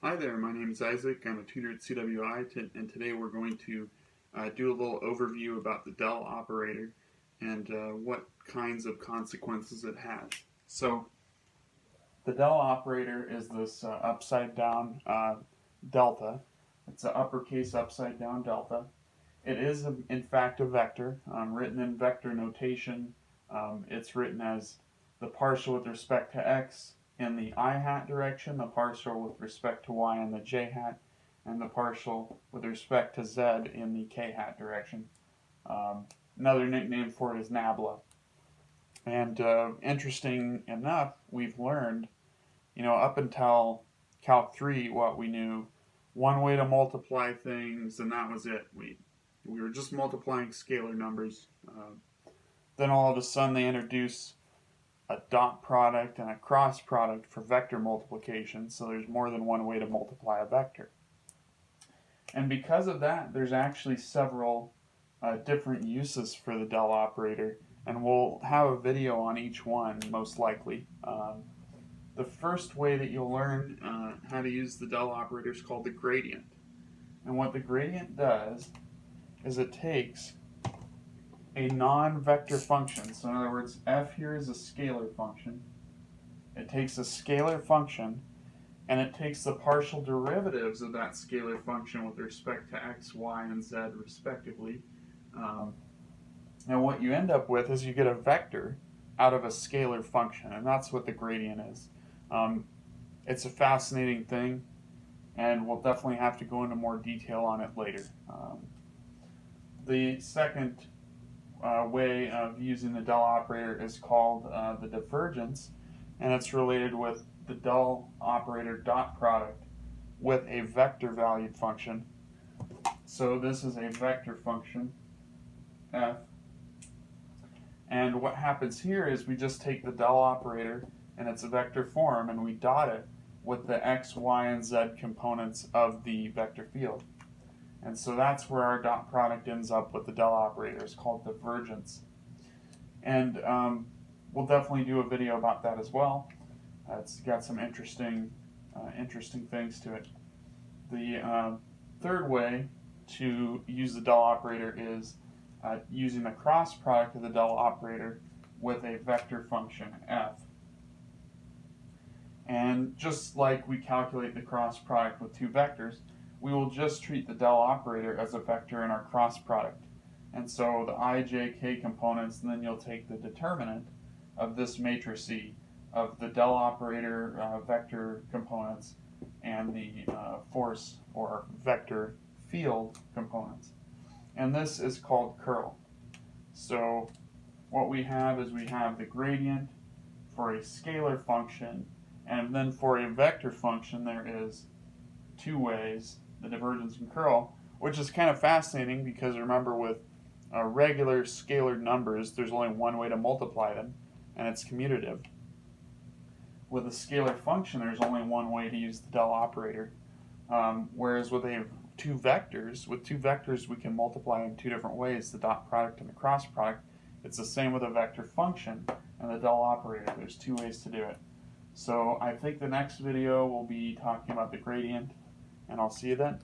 Hi there, my name is Isaac. I'm a tutor at CWI, and today we're going to do a little overview about the Dell operator and what kinds of consequences it has. So, the Dell operator is this upside down delta. It's an uppercase upside down delta. It is, in fact, a vector, written in vector notation. It's written as the partial with respect to x in the I hat direction, the partial with respect to y in the j hat, and the partial with respect to z in the k hat direction. Another nickname for it is Nabla. And interesting enough, we've learned, up until Calc 3, what we knew, one way to multiply things, and that was it. We were just multiplying scalar numbers. Then all of a sudden they introduce a dot product and a cross product for vector multiplication, so there's more than one way to multiply a vector. And because of that, there's actually several different uses for the Dell operator, and we'll have a video on each one, most likely. The first way that you'll learn how to use the Dell operator is called the gradient. And what the gradient does is it takes a non-vector function. So in other words, f here is a scalar function. It takes a scalar function and it takes the partial derivatives of that scalar function with respect to x, y, and z respectively. And what you end up with is you get a vector out of a scalar function, and that's what the gradient is. It's a fascinating thing, and we'll definitely have to go into more detail on it later. The second way of using the Dell operator is called the divergence, and it's related with the Dell operator dot product with a vector valued function. So this is a vector function, f, and what happens here is we just take the Dell operator in its vector form and we dot it with the x, y, and z components of the vector field. And so that's where our dot product ends up with the Dell operator. It's called divergence. And we'll definitely do a video about that as well. It's got some interesting things to it. The third way to use the Dell operator is using the cross product of the Dell operator with a vector function, f. And just like we calculate the cross product with two vectors, we will just treat the Dell operator as a vector in our cross product. And so the I, J, K components, and then you'll take the determinant of this matrix C of the Dell operator vector components and the force or vector field components. And this is called curl. So what we have is we have the gradient for a scalar function, and then for a vector function there is two ways, the divergence and curl, which is kind of fascinating because remember with regular scalar numbers there's only one way to multiply them, and it's commutative. With a scalar function there's only one way to use the Dell operator, whereas with two vectors we can multiply in two different ways, the dot product and the cross product. It's the same with a vector function and the Dell operator. There's two ways to do it. So I think the next video will be talking about the gradient, and I'll see you then.